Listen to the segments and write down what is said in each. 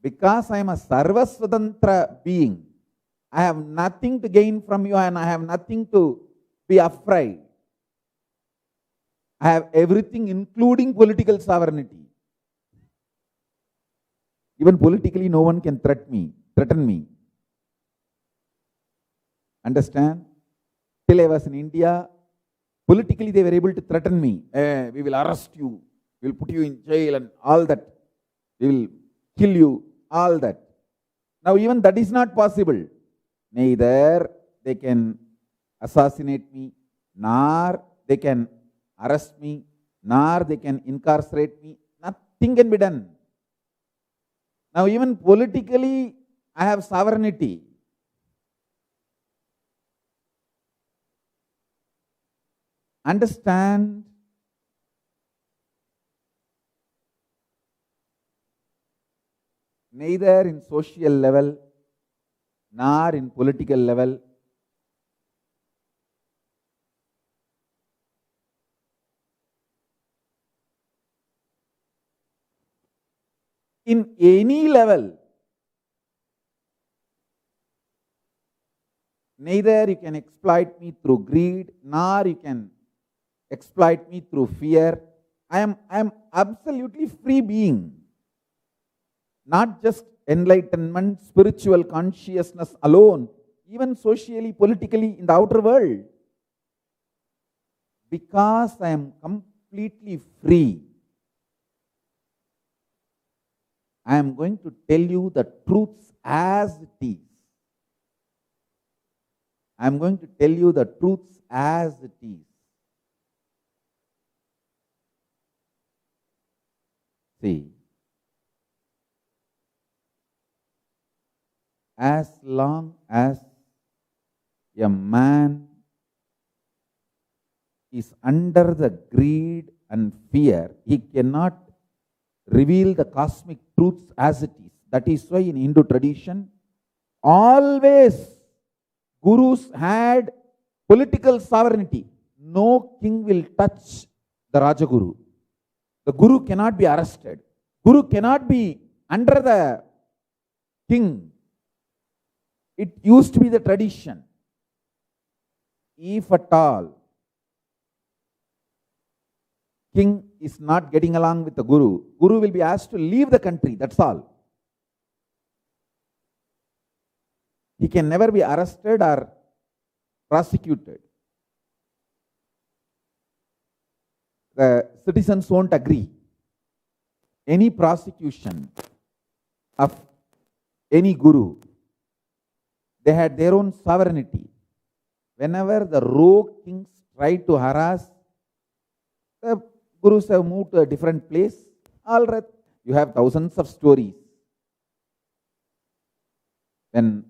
Because I am a Sarvasvatantra being, I have nothing to gain from you and I have nothing to be afraid. I have everything, including political sovereignty. Even politically, no one can threaten me. Understand? Till I was in India, politically they were able to threaten me. We will arrest you. We will put you in jail and all that. We will kill you, all that. Now even that is not possible. Neither they can assassinate me, nor they can arrest me, nor they can incarcerate me. Nothing can be done. Now even politically, I have sovereignty. Understand? Neither in social level nor in political level in any level, neither you can exploit me through greed, nor you can exploit me through fear. I am absolutely free being. Not just enlightenment, spiritual consciousness alone, even socially, politically in the outer world. Because I am completely free, I am going to tell you the truths as it is. I am going to tell you the truths as it is. See, as long as a man is under the greed and fear, he cannot reveal the cosmic truths as it is. That is why in Hindu tradition, always gurus had political sovereignty. No king will touch the Rajaguru. The guru cannot be arrested. Guru cannot be under the king. It used to be the tradition. If at all king is not getting along with the guru, guru will be asked to leave the country, that's all. He can never be arrested or prosecuted. The citizens won't agree. Any prosecution of any guru, they had their own sovereignty. Whenever the rogue kings tried to harass, the gurus have moved to a different place. All right, you have thousands of stories. When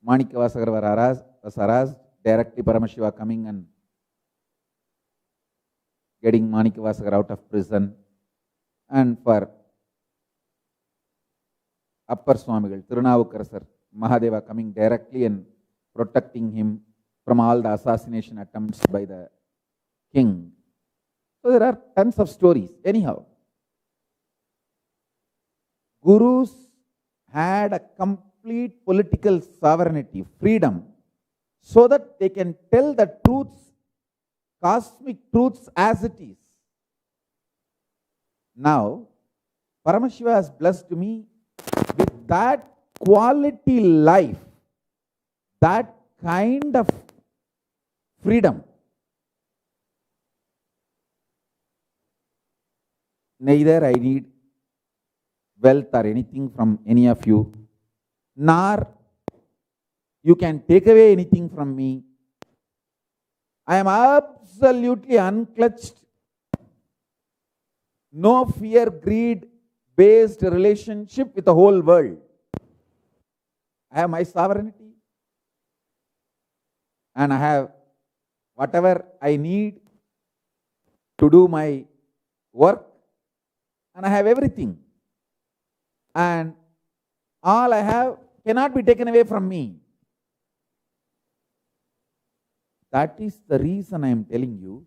Manikavasagar was harassed, directly Paramashiva coming and getting Manikavasagar out of prison, and for Appar Swamigal, Tirunavukarasar, Mahadeva coming directly and protecting him from all the assassination attempts by the king. So there are tons of stories. Anyhow, gurus had a complete political sovereignty, freedom, so that they can tell the truths, cosmic truths as it is. Now, Paramashiva has blessed me with that quality life, that kind of freedom. Neither I need wealth or anything from any of you, nor you can take away anything from me. I am absolutely unclutched. No fear, greed based relationship with the whole world. I have my sovereignty, and I have whatever I need to do my work, and I have everything. And all I have cannot be taken away from me. That is the reason I am telling you.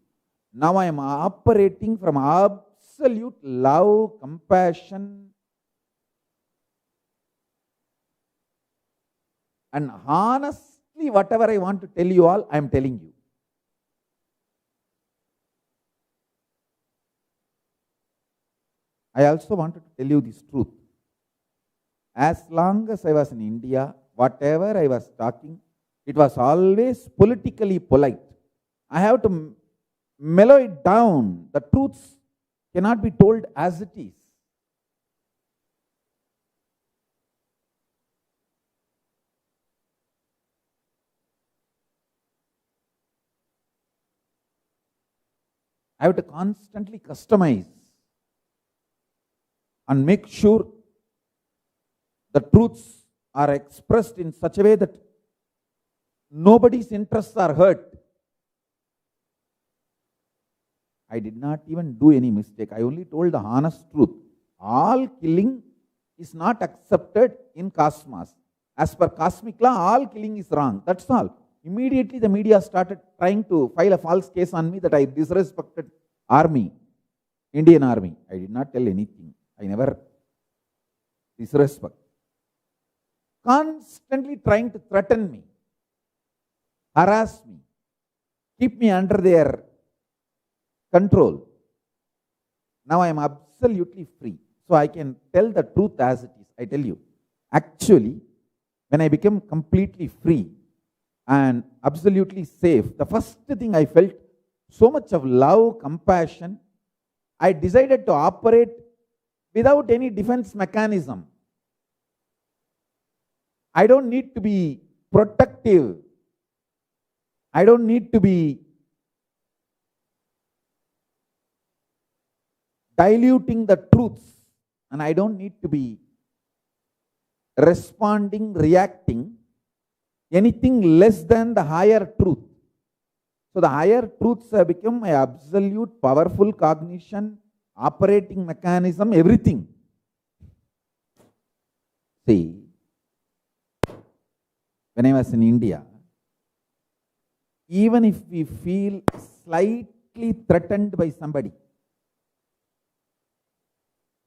Now I am operating from absolute love, compassion, And honestly, whatever I want to tell you all, I am telling you. I also wanted to tell you this truth. As long as I was in India, whatever I was talking, it was always politically polite. I have to mellow it down. The truths cannot be told as it is. I have to constantly customize and make sure the truths are expressed in such a way that nobody's interests are hurt. I did not even do any mistake. I only told the honest truth. All killing is not accepted in cosmos. As per cosmic law, all killing is wrong. That's all. Immediately the media started trying to file a false case on me that I disrespected army, Indian army. I did not tell anything. I never disrespect. Constantly trying to threaten me, harass me, keep me under their control. Now I am absolutely free. So I can tell the truth as it is. I tell you, actually, when I became completely free and absolutely safe, the first thing I felt so much of love, compassion. I decided to operate without any defense mechanism. I don't need to be protective. I don't need to be diluting the truths, and I don't need to be responding, reacting anything less than the higher truth. So the higher truths have become my absolute powerful cognition, operating mechanism, everything. See, when I was in India, even if we feel slightly threatened by somebody,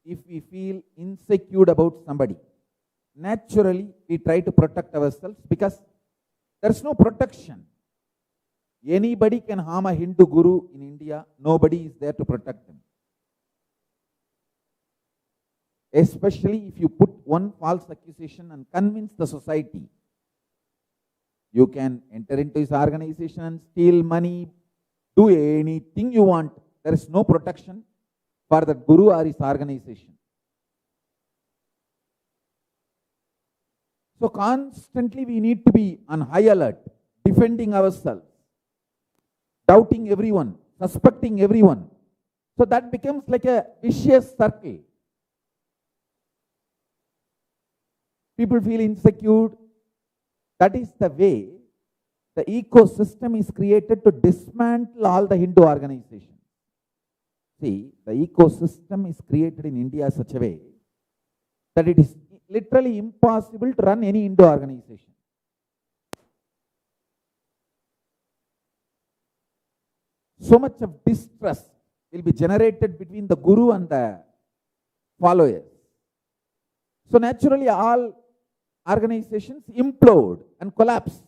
if we feel insecure about somebody, naturally we try to protect ourselves because there is no protection. Anybody can harm a Hindu guru in India, nobody is there to protect them. Especially if you put one false accusation and convince the society. You can enter into his organization and steal money, do anything you want. There is no protection for the guru or his organization. So constantly we need to be on high alert, defending ourselves, doubting everyone, suspecting everyone. So that becomes like a vicious circle. People feel insecure. That is the way the ecosystem is created to dismantle all the Hindu organizations. See, the ecosystem is created in India such a way that it is literally impossible to run any Hindu organization. So much of distrust will be generated between the guru and the followers. So naturally all organizations implode and collapse.